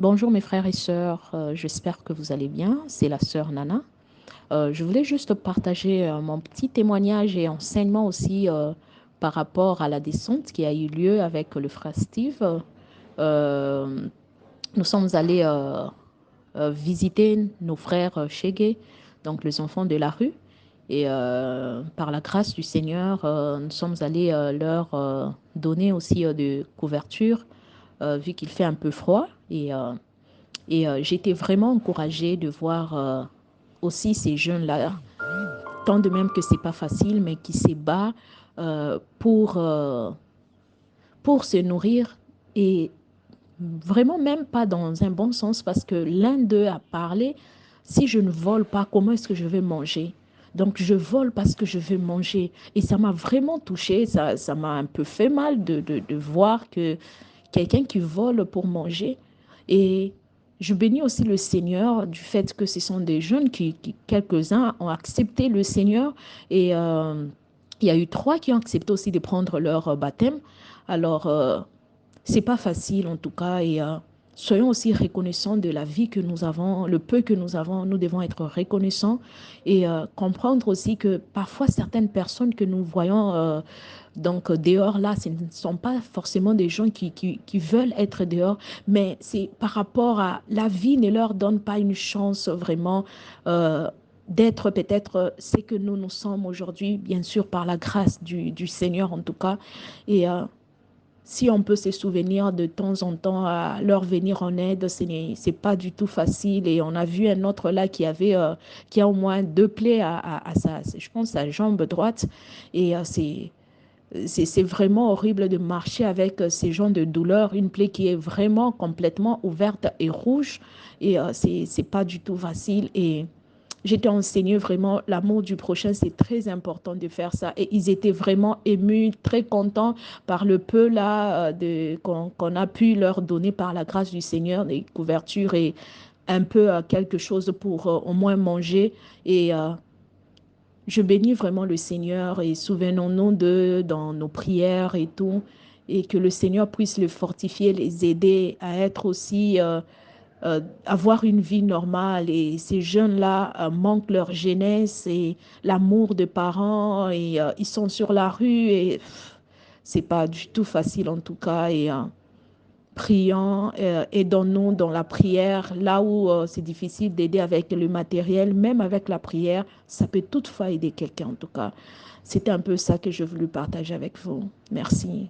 Bonjour mes frères et sœurs, j'espère que vous allez bien. C'est la sœur Nana. Je voulais juste partager mon petit témoignage et enseignement aussi par rapport à la descente qui a eu lieu avec le frère Steve. Euh, Nous sommes allés visiter nos frères Shege, donc les enfants de la rue. Et par la grâce du Seigneur, nous sommes allés leur donner aussi de couverture, vu qu'il fait un peu froid. Et j'étais vraiment encouragée de voir aussi ces jeunes-là, tant de même que c'est pas facile, mais qui se battent pour se nourrir et vraiment même pas dans un bon sens parce que l'un d'eux a parlé, si je ne vole pas, comment est-ce que je vais manger? Donc je vole parce que je veux manger. Et ça m'a vraiment touchée, ça m'a un peu fait mal de voir que quelqu'un qui vole pour manger. Et je bénis aussi le Seigneur du fait que ce sont des jeunes quelques-uns ont accepté le Seigneur. Et il y a eu trois qui ont accepté aussi de prendre leur baptême. Alors, c'est pas facile en tout cas. Et soyons aussi reconnaissants de la vie que nous avons, le peu que nous avons. Nous devons être reconnaissants et comprendre aussi que parfois certaines personnes que nous voyons donc dehors là, ce ne sont pas forcément des gens qui veulent être dehors, mais c'est par rapport à la vie ne leur donne pas une chance vraiment d'être peut-être ce que nous sommes aujourd'hui, bien sûr par la grâce du Seigneur en tout cas. Et si on peut se souvenir de temps en temps à leur venir en aide, c'est pas du tout facile. Et on a vu un autre là qui a au moins deux plaies à sa, je pense, sa jambe droite. Et c'est vraiment horrible de marcher avec ces gens de douleur, une plaie qui est vraiment complètement ouverte et rouge. Et c'est pas du tout facile. Et j'étais enseignée vraiment, l'amour du prochain, c'est très important de faire ça. Et ils étaient vraiment émus, très contents par le peu là qu'on a pu leur donner par la grâce du Seigneur, des couvertures et un peu quelque chose pour au moins manger. Et je bénis vraiment le Seigneur et souvenons-nous de dans nos prières et tout, et que le Seigneur puisse les fortifier, les aider à être aussi, avoir une vie normale. Et ces jeunes-là manquent leur jeunesse et l'amour des parents et ils sont sur la rue et c'est pas du tout facile en tout cas. Et prions, aidons-nous dans la prière, là où c'est difficile d'aider avec le matériel, même avec la prière, ça peut toutefois aider quelqu'un en tout cas. C'était un peu ça que je voulais partager avec vous. Merci.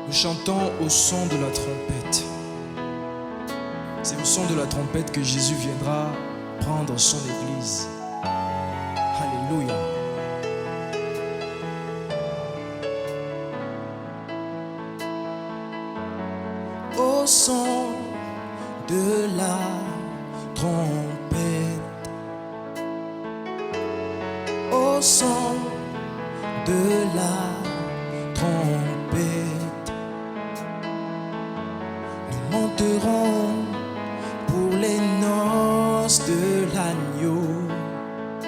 Nous chantons au son de la trompette. C'est au son de la trompette que Jésus viendra prendre son église. Alléluia. Au son de la trompette. Au son de la trompette. Nous monterons